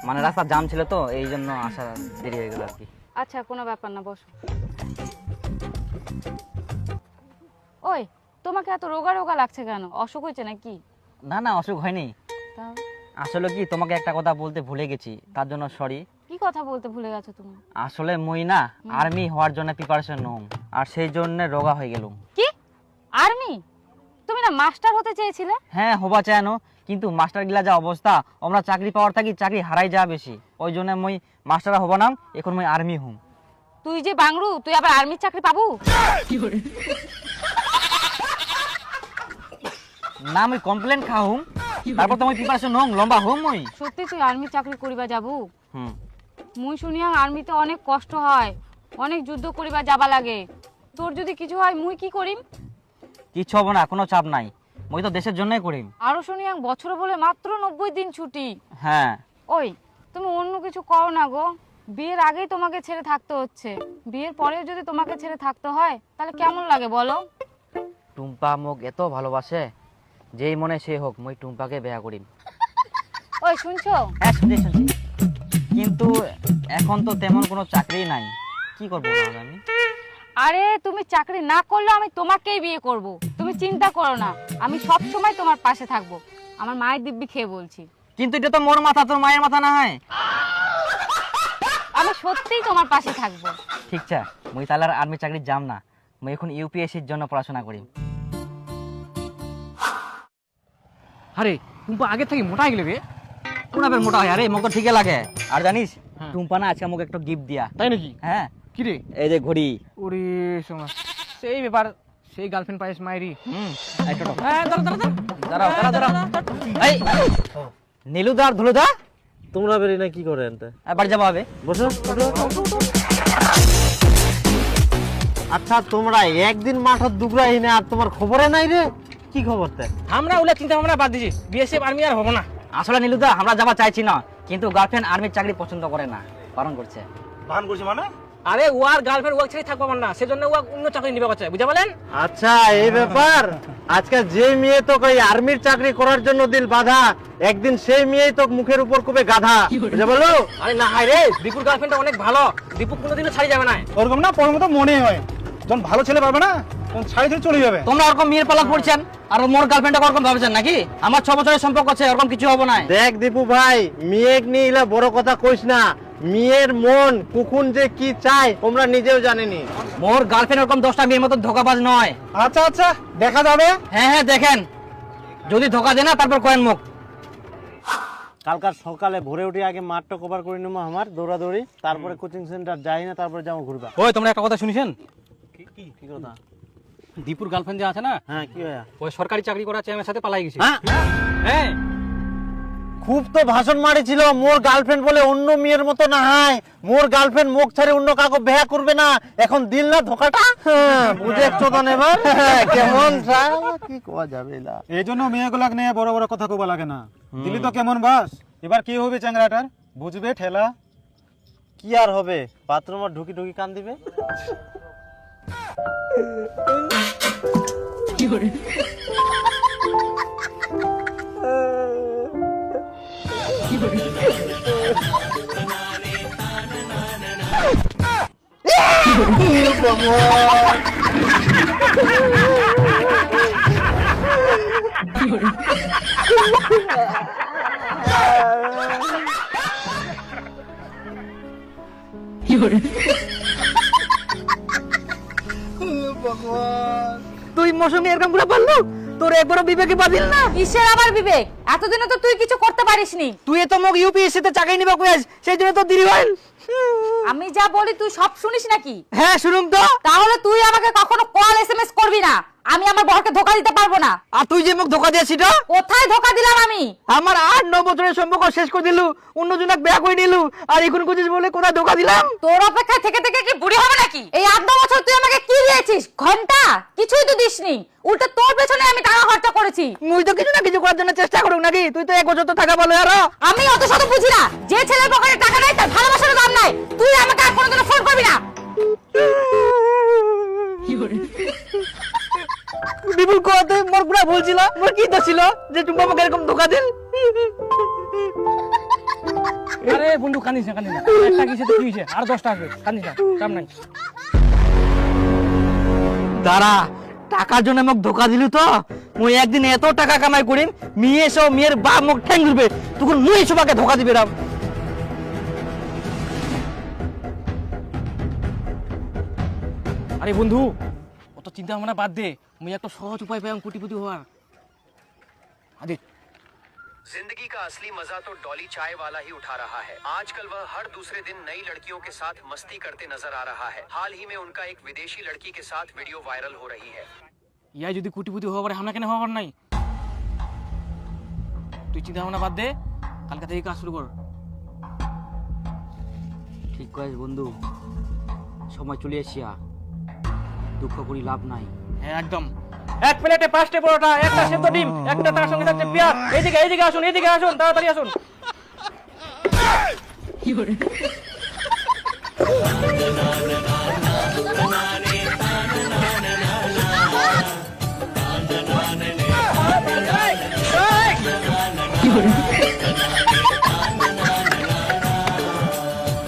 মানে রাস্তা জাম ছিল তো এই জন্য আসা দেরি হয়ে গেল আর কি। আচ্ছা কোনো ব্যাপার না, বসো। ওই তোমাকে এত রোগা রোগা লাগছে কেন? অসুখ হয়েছে নাকি? না না, অসুখ হয়নি। তাহলে আসলে কি তোমাকে একটা কথা বলতে ভুলে গেছি, তার জন্য সরি। কি কথা বলতে ভুলে গেছো তুমি? আসলে মুই না আর্মি হওয়ার জন্য প্রিপারেশন নম, আর সেই জন্য রোগা হয়ে গেলুম। কি আর্মি? তুমি না মাস্টার হতে চেয়েছিলে? হ্যাঁ হবা চায়নো, কিন্তু মাস্টার গিলা যা অবস্থা, আমরা চাকরি পাওয়ার থাকি চাকরি হারাই যা বেশি, ওই জন্য মুই মাস্টার হব না, এখন মুই আর্মি হুম। তুই যে বাংরু, তুই আবার আর্মির চাকরি পাবো? না মুই কমপ্লেন খাহুম, তারপর তো মুই প্রিপারেশন নম, লম্বা হুম মুই। সত্যি তুই আর্মি চাকরি করিবা যাবো? হুম। মুই শুনিয়া আর্মিতে অনেক কষ্ট হয়, অনেক যুদ্ধ করিবা যাবা লাগে। তোর যদি কিছু হয় মুই কি করিম? কিচ্ছু হবো না, কোনো চাপ নাই, মুই তো দেশের জন্যই করিম। আরো শুনিয়া বছর বলে মাত্র 90 দিন ছুটি। হ্যাঁ। ওই তুমি অন্য কিছু করো না গো, বিয়ের আগেই তোমাকে ছেড়ে থাকতে হচ্ছে, বিয়ের পরেও যদি তোমাকে ছেড়ে থাকতে হয় তাহলে কেমন লাগে বলো? টুম্পা মোক এত ভালোবাসে, যেই মনে সে হোক, মুই টুম্পাকে বিয়া করিম। ওই শুনছো? হ্যাঁ শুনছি শুনছি, কিন্তু এখন তো তেমন কোনো চাকরি নাই, কি করবো না আমি? আরে তুমি চাকরি না করলেও আমি তোমাকেই বিয়ে করব, তুমি চিন্তা করো না, আমি সব সময় তোমার পাশে থাকবো। আমার মায়ের দিব্যি খেয়ে বলছি। কিন্তু এটা তো মোর মাথা, তোর মায়ের মাথা না হয়। আমি সত্যিই তোমার পাশে থাকবো। ঠিক আছে, মুই তাহলে আর আর্মি চাকরি যাম না, মুই এখন ইউপিএসসির জন্য পড়াশোনা করি। আরে টুম্পা আগে থেকে মোটা গেলে রে। কোন আবার মোটা হয়? আরে মোক তো ঠিকই লাগে। আর জানিস টুম্পা না আজকে মোক একটা গিফট দিয়া। তাই নাকি? হ্যাঁ। কি রে? এই যে ঘড়ি। ওরে সোনা, সেই ব্যাপার, সেই গার্লফ্রেন্ড পাইস মাইরি। এই টোটো। হ্যাঁ দাঁড়াও দাঁড়াও দাঁড়াও। এই নীলুদা আর ধুলুদা, তোমরা বেরি না কি করেন? বাড়ি যাবো হবে। বসো। আচ্ছা তোমরা একদিন মাঠত দুগরাই না, আর তোমার খবরে নাই রে? কি খবর? আমরা ওলা চিন্তা ভাবনা বাদ দিছি, বিএসএফ আর্মি আর হবো না। আসলে নীলুদা আমরা যাবা চাইছি না, কিন্তু গার্লফ্রেন্ড আর্মির চাকরি পছন্দ করে না, বারণ করছে। বান করছি মানে? আরে ও আর গার্লফ্রেন্ড ওয়াক ছেড়ে থাকবো না, সেজন্য ও অন্য চাকরি নিবে করছে, বুঝা বলেন? আচ্ছা এই ব্যাপার। আজকে যে মেয়ে তো কই আর্মির চাকরি করার জন্য দিল বাধা, একদিন সেই মেয়েই তো মুখের উপর কবে গাধা, বুঝা বলো? আরে না হাই রে, দীপুর গার্লফ্রেন্ডটা অনেক ভালো, দীপু কোনোদিনও ছাড়ি যাবে না। ওরকম না, পর মতো মনে হয় যখন ভালো ছেলে পাবে না তখন ছাড়ি ছেড়ে চলে যাবে। তোমরা ওরকম মেয়ের পালা পড়ছেন, আর মোর গার্লফ্রেন্ড ওরকম ভাবছেন নাকি? আমার 6 বছরের সম্পর্ক আছে, ওরকম কিছু হবো না। দেখ দীপু ভাই, মেয়ে নিয়ে এলা বড় কথা কইস না, মেয়ের মন কুকুন যে কি চায় তোমরা নিজেও জানেনি। মোর গার্লফ্রেন্ড ওরকম 10টা মেয়ের মতো ধোকাবাজ নয়। আচ্ছা আচ্ছা দেখা যাবে। হ্যাঁ হ্যাঁ দেখেন, যদি ধোকা দেয় না তারপর কয়েন মুখ। কালকার সকালে ভোরে উঠে আগে মাঠটা কভার করে নেবো আমার দৌড়াদৌড়ি, তারপরে কোচিং সেন্টার যাই না, তারপরে যাবো ঘুরবা। ওই তোমরা একটা কথা শুনেছেন? কি কথা? দীপুর গার্লফ্রেন্ড যে আছে না, হ্যাঁ কি হয়? ওই সরকারি চাকরি করার চেয়ে আমার সাথে পালাই গেছে। হ্যাঁ হ্যাঁ, খুব তো ভাষণ মারিছিল, মোর গার্লফ্রেন্ড বলে অন্য মেয়ের মতো না হয়, মোর গার্লফ্রেন্ড মুখ ছাড়ে অন্য কাউকে বিয়ে করবে না, এখন দিল না ধোকাটা। বুঝেছো তো এবার কেমন কি কোয়া যাবে? এই জন্য মেয়েগুলাক নিয়ে বড় বড় কথা কবা লাগে না। দিলি তো কেমন বাস, এবার কি হবে চ্যাংরাটার, বুঝবে ঠেলা। কি আর হবে, বাথরুমে ঢুকি ঢুকি কান দিবে। তুই মোর সঙ্গে এরকম করে পারলো? তোর একবারও বিবেকে বাদিল না? কিসের আবার বিবেক? এতদিনে তো তুই কিছু করতে পারিসনি। তুই তো মোক ইউপিএসসি তে চাকরি নিবা কইস, সেই জন্য তো দেরি হইল। আমি যা বলি তুই সব শুনিস নাকি? হ্যাঁ শুনুম তো। তাহলে তুই আমাকে কখনো কল এসএমএস করবি না, আমি আমার বরকে ধোকা দিতে পারবো না। আর তুই যে মোক ধোকা দিয়েছিস, কোথায় ধোকা দিলাম আমি? আমার 8-9 বছরের সম্পর্ক শেষ করে দিলু, অন্যজনক বিয়া করে নিলু, আর এখন কইছিস বলে কোথায় ধোকা দিলাম? তোর অপেক্ষায় থেকে থেকে কি বুড়ি হবে নাকি? এই 8-9 বছর তুই আমাকে কি দিয়েছিস? ঘন্টা কিছুই তো দিসনি, উল্টো তোর পেছনে আমি টাকা খরচা করেছি। মুই তো কিছু না কিছু করার জন্য চেষ্টা করুক নাকি? তুই তো 1 বছর তো থাকা বলো। আর আমি অত শত বুঝি না, যে ছেলের পকেটে টাকা নাই তার ভালোবাসার দাম নাই। তুই ভুল ছিল, মোর কি দোষ ছিল যে টুম্পা আমাকে এরকম ধোকা দিল? আরে বন্ধু কান্দিস না একটা কিসে তো কি হয়েছে, আর 10টা আসবে, কান্দিস না, চাপ নাই। দাঁড়া, টাকার জন্য মোক ধোকা দিলু তো, মুই একদিন এত টাকা কামাই করিম, মেয়ে সব মেয়ের বাপ মোক ঠ্যাং দিবে, তখন মুই সবাকে ধোকা দিবে রাম। আরে বন্ধু অত চিন্তা ভাবনা বাদ দে, মুই একটা সহজ উপায় পেলাম কোটিপতি হওয়ার। আরে जिंदगी का असली मजा तो डॉली चाय वाला ही उठा रहा है। आजकल वह हर दूसरे दिन नई लड़कियों के साथ मस्ती करते नजर आ रहा है। हाल ही में उनका एक विदेशी लड़की के साथ वीडियो वायरल हो रही है। ইয়াই যদি কোটিপতি হওয়া পারে, আমরা কেন হওয়ার নাই? তুই চিন্তা ভাবনা বাদ দে, কালকে থেকে কাজ শুরু কর। ঠিক কয়েস বন্ধু, সময় চলে এসিয়া, দুঃখ করি লাভ নাই। হ্যাঁ একদম। এক প্লেটে 5টা পরোটা, একটা সেদ্ধ ডিম, একটা তার সঙ্গে থাকছে পেঁয়াজ। এইদিকে আসুন, তাড়াতাড়ি আসুন।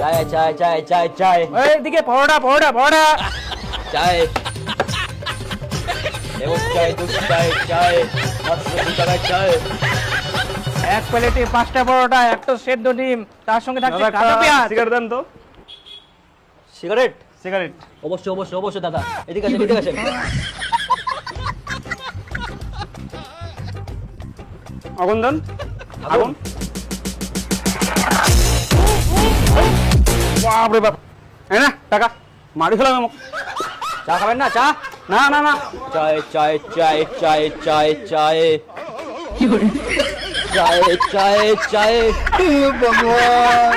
চায় চায় চায় চায় চায় এইদিকে পরোটা। চায় এবং চায় দুধ চায় চায় মাত্র চায়। এক প্লেটে 5টা পরোটা, একটা সেদ্ধ ডিম, তার সঙ্গে থাকছে কাঁচা পেঁয়াজ। সিগারেট দেন তো। সিগারেট? সিগারেট অবশ্যই দাদা, এদিকে আসেন। আগুন দেন, আগুন। বাপরে বাপ, এই না টাকা মারি ফেলাম আমাকে। চা খাবেন না? চা? না চায় চায় চায় চায় চায় চায় চায় চায় চায় ভগবান।